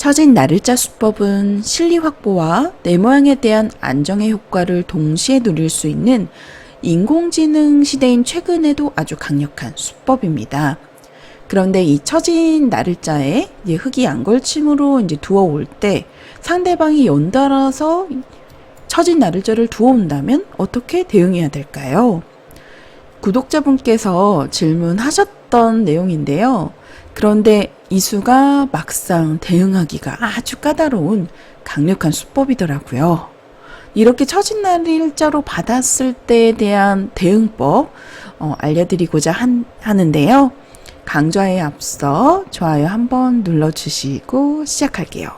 처진 나를자 수법은 실리 확보와 내 모양에 대한 안정의 효과를 동시에 누릴 수 있는 인공지능 시대인 최근에도 아주 강력한 수법입니다. 그런데 이 처진 나를자에 흙이 양걸침으로 두어올 때 상대방이 연달아서 처진 나를자를 두어온다면 어떻게 대응해야 될까요? 구독자분께서 질문하셨던 내용인데요. 그런데 이 수가 막상 대응하기가 아주 까다로운 강력한 수법이더라고요. 이렇게 처진 나를자로 받았을 때에 대한 대응법 알려드리고자 하는데요. 강좌에 앞서 좋아요 한번 눌러주시고 시작할게요.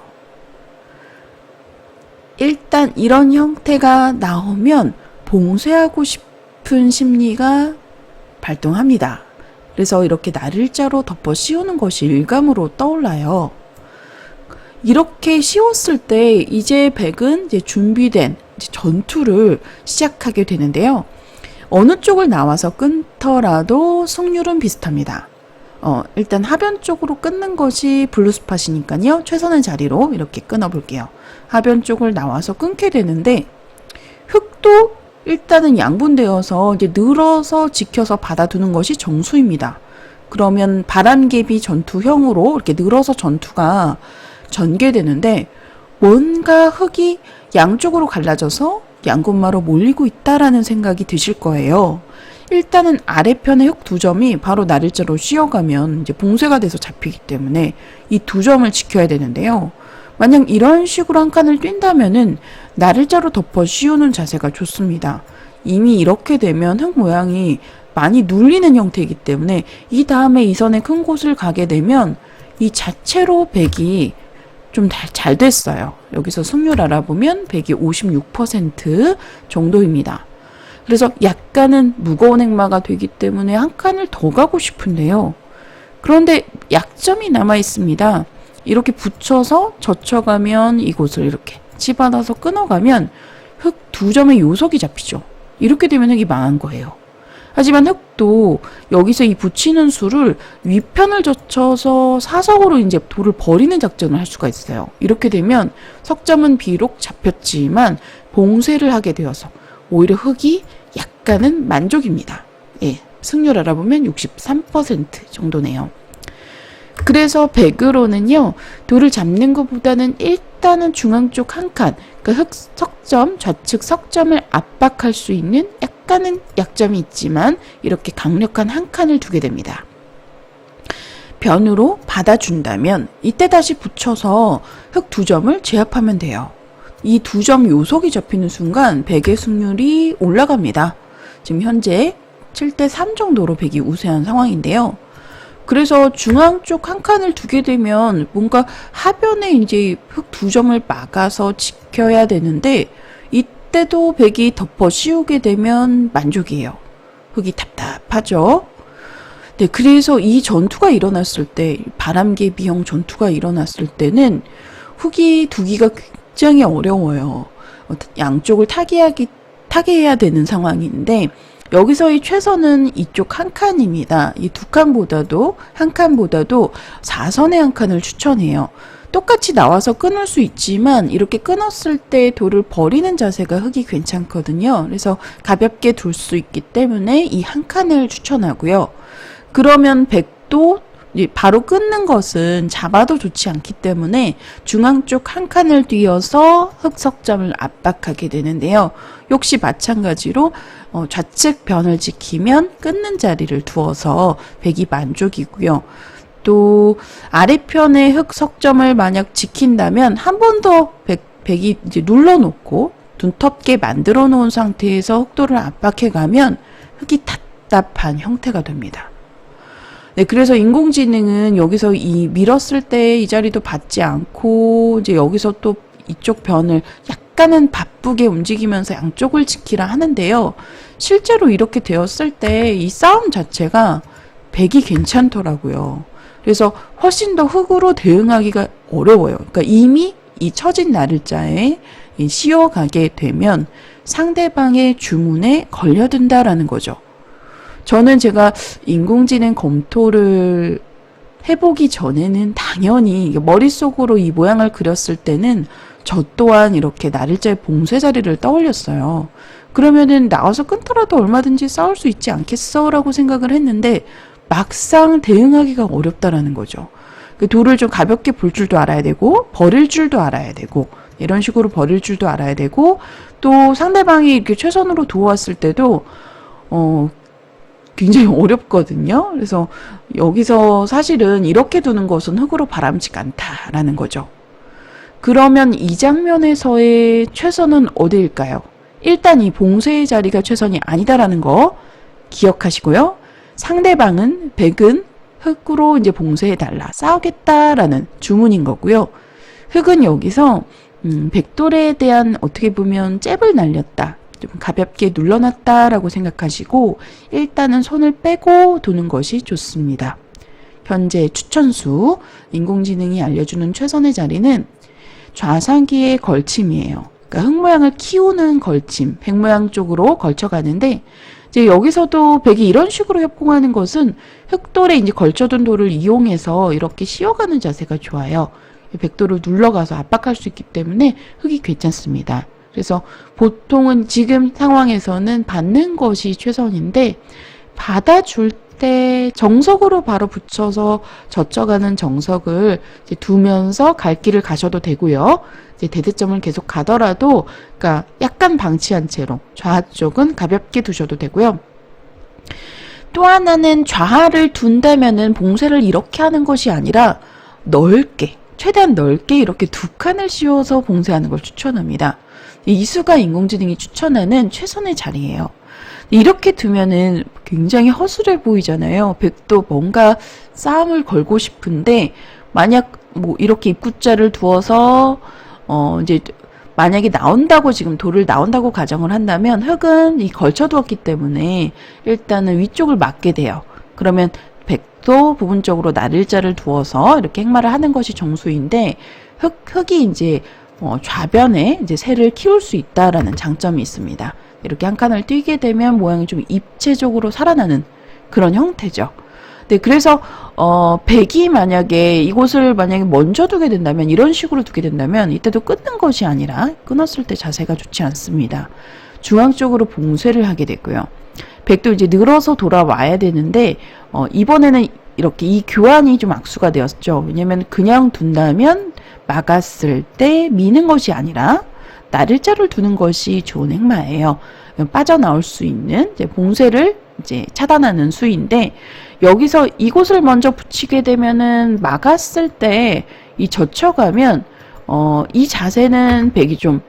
일단 이런 형태가 나오면 봉쇄하고 싶은 심리가 발동합니다. 그래서 이렇게 나를자로 덮어 씌우는 것이 일감으로 떠올라요. 이렇게 씌웠을 때 이제 백은 준비된 전투를 시작하게 되는데요. 어느 쪽을 나와서 끊더라도 승률은 비슷합니다. 일단 하변 쪽으로 끊는 것이 블루스팟이니까요. 최선의 자리로 이렇게 끊어볼게요. 하변 쪽을 나와서 끊게 되는데 흙도 일단은 양분되어서 늘어서 지켜서 받아두는 것이 정수입니다. 그러면 바람개비 전투형으로 이렇게 늘어서 전투가 전개되는데 뭔가 흙이 양쪽으로 갈라져서 양군마로 몰리고 있다라는 생각이 드실 거예요. 일단은 아래편의 흙 두 점이 바로 나를자로 씌어가면 봉쇄가 돼서 잡히기 때문에 이 두 점을 지켜야 되는데요. 만약 이런 식으로 한 칸을 뛴다면은 나를자로 덮어 씌우는 자세가 좋습니다. 이미 이렇게 되면 흙 모양이 많이 눌리는 형태이기 때문에 이 다음에 이 선의 큰 곳을 가게 되면 이 자체로 백이 좀 잘 됐어요. 여기서 승률 알아보면 백이 56% 정도입니다. 그래서 약간은 무거운 흑마가 되기 때문에 한 칸을 더 가고 싶은데요. 그런데 약점이 남아 있습니다. 이렇게 붙여서 젖혀가면 이곳을 이렇게 집어넣어서 끊어가면 흙 두 점의 요석이 잡히죠. 이렇게 되면 흙이 망한 거예요. 하지만 흙도 여기서 이 붙이는 수를 위편을 젖혀서 사석으로 돌을 버리는 작전을 할 수가 있어요. 이렇게 되면 석점은 비록 잡혔지만 봉쇄를 하게 되어서 오히려 흙이 약간은 만족입니다. 예, 승률 알아보면 63% 정도네요. 그래서 백으로는요, 돌을 잡는 것보다는 일단은 중앙 쪽 한 칸, 그러니까 흙 석점, 좌측 석점을 압박할 수 있는 약간은 약점이 있지만 이렇게 강력한 한 칸을 두게 됩니다. 변으로 받아준다면 이때 다시 붙여서 흙 두 점을 제압하면 돼요. 이 두 점 요속이 잡히는 순간 백의 승률이 올라갑니다. 지금 현재 7대3 정도로 백이 우세한 상황인데요. 그래서 중앙 쪽 한 칸을 두게 되면 뭔가 하변에 흙 두 점을 막아서 지켜야 되는데 이때도 백이 덮어 씌우게 되면 만족이에요. 흙이 답답하죠. 네, 그래서 이 전투가 일어났을 때, 바람개비형 전투가 일어났을 때는 흙이 두기가 굉장히 어려워요. 양쪽을 타개해야 되는 상황인데 여기서의 최선은 이쪽 한 칸입니다. 이 두 칸보다도 한 칸보다도 4선의 한 칸을 추천해요. 똑같이 나와서 끊을 수 있지만 이렇게 끊었을 때 돌을 버리는 자세가 흙이 괜찮거든요. 그래서 가볍게 둘 수 있기 때문에 이 한 칸을 추천하고요. 그러면 백도 바로 끊는 것은 잡아도 좋지 않기 때문에 중앙 쪽 한 칸을 띄어서 흙석점을 압박하게 되는데요. 역시 마찬가지로 좌측 변을 지키면 끊는 자리를 두어서 백이 만족이고요. 또 아래편의 흙석점을 만약 지킨다면 한 번 더 백이 눌러놓고 둔텁게 만들어 놓은 상태에서 흙돌을 압박해 가면 흙이 답답한 형태가 됩니다. 네, 그래서 인공지능은 여기서 밀었을 때 이 자리도 받지 않고 여기서 또 이쪽 변을 약간은 바쁘게 움직이면서 양쪽을 지키라 하는데요. 실제로 이렇게 되었을 때 이 싸움 자체가 백이 괜찮더라고요. 그래서 훨씬 더 흙으로 대응하기가 어려워요. 그러니까 이미 이 처진 나를자에 씌어가게 되면 상대방의 주문에 걸려든다라는 거죠. 저는 제가 인공지능 검토를 해보기 전에는 당연히 머릿속으로 이 모양을 그렸을 때는 저 또한 이렇게 나를자의 봉쇄 자리를 떠올렸어요. 그러면은 나와서 끊더라도 얼마든지 싸울 수 있지 않겠어? 라고 생각을 했는데 막상 대응하기가 어렵다라는 거죠. 그 돌을 좀 가볍게 볼 줄도 알아야 되고 버릴 줄도 알아야 되고 이런 식으로 버릴 줄도 알아야 되고 또 상대방이 이렇게 최선으로 도왔을 때도 굉장히 어렵거든요. 그래서 여기서 사실은 이렇게 두는 것은 흙으로 바람직지 않다라는 거죠. 그러면 이 장면에서의 최선은 어디일까요? 일단 이 봉쇄의 자리가 최선이 아니다라는 거 기억하시고요. 상대방은 백은 흙으로 이제 봉쇄해달라, 싸우겠다라는 주문인 거고요. 흙은 여기서 백돌에 대한 어떻게 보면 잽을 날렸다, 좀 가볍게 눌러놨다라고 생각하시고 일단은 손을 빼고 두는 것이 좋습니다. 현재 추천수, 인공지능이 알려주는 최선의 자리는 좌상기의 걸침이에요. 그러니까 흙 모양을 키우는 걸침, 백 모양 쪽으로 걸쳐가는데 이제 여기서도 백이 이런 식으로 협공하는 것은 흙돌에 이제 걸쳐둔 돌을 이용해서 이렇게 씌워가는 자세가 좋아요. 백돌을 눌러가서 압박할 수 있기 때문에 흙이 괜찮습니다. 그래서 보통은 지금 상황에서는 받는 것이 최선인데 받아줄 때 정석으로 바로 붙여서 젖혀가는 정석을 이제 두면서 갈 길을 가셔도 되고요. 이제 대대점을 계속 가더라도 그러니까 약간 방치한 채로 좌쪽은 가볍게 두셔도 되고요. 또 하나는 좌하를 둔다면은 봉쇄를 이렇게 하는 것이 아니라 넓게, 최대한 넓게 이렇게 두 칸을 씌워서 봉쇄하는 걸 추천합니다. 이수가 인공지능이 추천하는 최선의 자리예요. 이렇게 두면은 굉장히 허술해 보이잖아요. 백도 뭔가 싸움을 걸고 싶은데 만약 뭐 이렇게 입구자를 두어서 이제 만약에 나온다고 지금 돌을 나온다고 가정을 한다면 흙은 이 걸쳐두었기 때문에 일단은 위쪽을 막게 돼요. 그러면 백도 부분적으로 나를자를 두어서 이렇게 행마를 하는 것이 정수인데 흙이 이제 좌변에 이제 새를 키울 수 있다라는 장점이 있습니다. 이렇게 한 칸을 띄게 되면 모양이 좀 입체적으로 살아나는 그런 형태죠. 네, 그래서 백이 만약에 이곳을 만약에 먼저 두게 된다면 이런 식으로 두게 된다면 이때도 끊는 것이 아니라 끊었을 때 자세가 좋지 않습니다. 중앙 쪽으로 봉쇄를 하게 됐고요. 백도 이제 늘어서 돌아와야 되는데 이번에는 이렇게 이 교환이 좀 악수가 되었죠. 왜냐면 그냥 둔다면 막았을 때 미는 것이 아니라 나를자를 두는 것이 좋은 행마예요. 빠져나올 수 있는 이제 봉쇄를 이제 차단하는 수인데 여기서 이곳을 먼저 붙이게 되면은 막았을 때 이 젖혀가면 이 자세는 백이 좀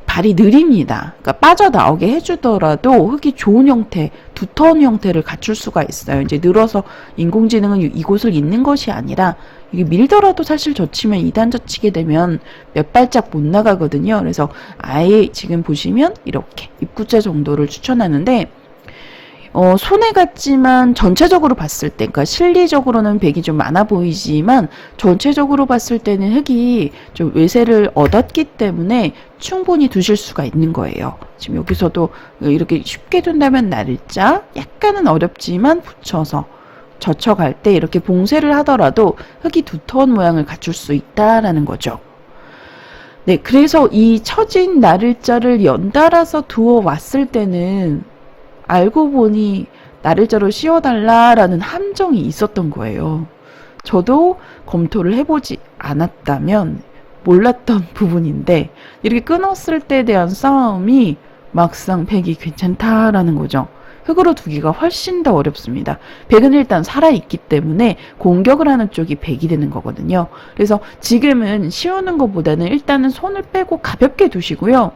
발이 느립니다. 그러니까 빠져나오게 해주더라도 흙이 좋은 형태, 두터운 형태를 갖출 수가 있어요. 이제 늘어서 인공지능은 이곳을 잇는 것이 아니라 이게 밀더라도 사실 젖히면 2단 젖히게 되면 몇 발짝 못 나가거든요. 그래서 아예 지금 보시면 이렇게 입구자 정도를 추천하는데 손해 같지만 전체적으로 봤을 때, 그러니까 실리적으로는 백이 좀 많아 보이지만 전체적으로 봤을 때는 흙이 좀 외세를 얻었기 때문에 충분히 두실 수가 있는 거예요. 지금 여기서도 이렇게 쉽게 둔다면 나를자, 약간은 어렵지만 붙여서 젖혀갈 때 이렇게 봉쇄를 하더라도 흙이 두터운 모양을 갖출 수 있다라는 거죠. 네, 그래서 이 처진 나를자를 연달아서 두어 왔을 때는 알고 보니 나를자로 씌워달라라는 함정이 있었던 거예요. 저도 검토를 해보지 않았다면 몰랐던 부분인데 이렇게 끊었을 때에 대한 싸움이 막상 백이 괜찮다라는 거죠. 흙으로 두기가 훨씬 더 어렵습니다. 백은 일단 살아있기 때문에 공격을 하는 쪽이 백이 되는 거거든요. 그래서 지금은 씌우는 것보다는 일단은 손을 빼고 가볍게 두시고요.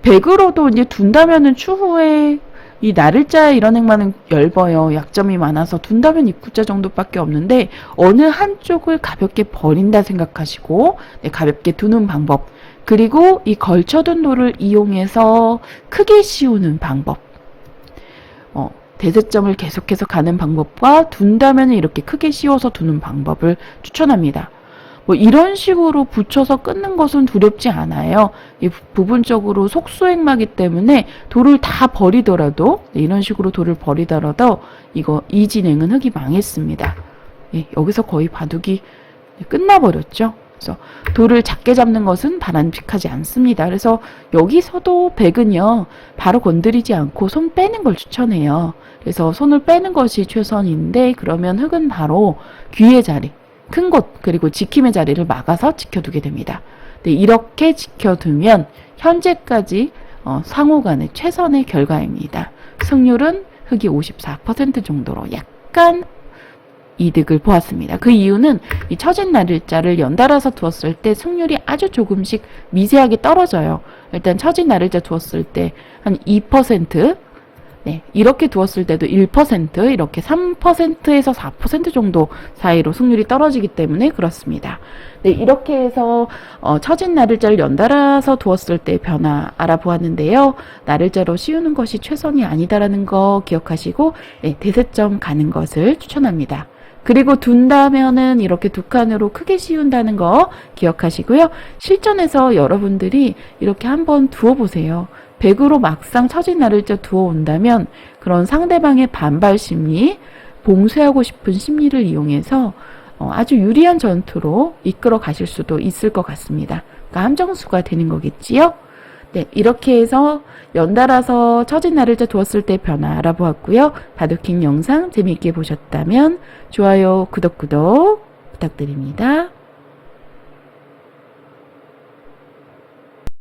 백으로도 이제 둔다면은 추후에 이 나를자 이런 행마는 얇아요. 약점이 많아서 둔다면 입구자 정도밖에 없는데 어느 한쪽을 가볍게 버린다 생각하시고 가볍게 두는 방법, 그리고 이 걸쳐둔 돌을 이용해서 크게 씌우는 방법, 대세점을 계속해서 가는 방법과 둔다면 이렇게 크게 씌워서 두는 방법을 추천합니다. 뭐 이런 식으로 붙여서 끊는 것은 두렵지 않아요. 이 부분적으로 속수행마기 때문에 돌을 다 버리더라도, 이런 식으로 돌을 버리더라도 이 진행은 흙이 망했습니다. 여기서 거의 바둑이 끝나버렸죠. 그래서 돌을 작게 잡는 것은 바람직하지 않습니다. 그래서 여기서도 백은요, 바로 건드리지 않고 손 빼는 걸 추천해요. 그래서 손을 빼는 것이 최선인데, 그러면 흑은 바로 귀의 자리, 큰 곳, 그리고 지킴의 자리를 막아서 지켜두게 됩니다. 네, 이렇게 지켜두면 현재까지 상호 간의 최선의 결과입니다. 승률은 흑이 54% 정도로 약간 이득을 보았습니다. 그 이유는 이 처진 날일자를 연달아서 두었을 때 승률이 아주 조금씩 미세하게 떨어져요. 일단 처진 날일자 두었을 때 한 2%, 이렇게 두었을 때도 1%, 이렇게 3%에서 4% 정도 사이로 승률이 떨어지기 때문에 그렇습니다. 이렇게 해서 처진 날일자를 연달아서 두었을 때 변화 알아보았는데요. 날일자로 씌우는 것이 최선이 아니다라는 거 기억하시고 대세점 가는 것을 추천합니다. 그리고 둔다면은 이렇게 두 칸으로 크게 씌운다는 거 기억하시고요. 실전에서 여러분들이 이렇게 한번 두어보세요. 100으로 막상 처진 날일자 두어온다면 그런 상대방의 반발 심리, 봉쇄하고 싶은 심리를 이용해서 아주 유리한 전투로 이끌어 가실 수도 있을 것 같습니다. 그러니까 함정수가 되는 거겠지요? 이렇게 해서 연달아서 처진 날일자 두었을 때 변화 알아보았고요. 바둑킹 영상 재미있게 보셨다면 좋아요, 구독 부탁드립니다.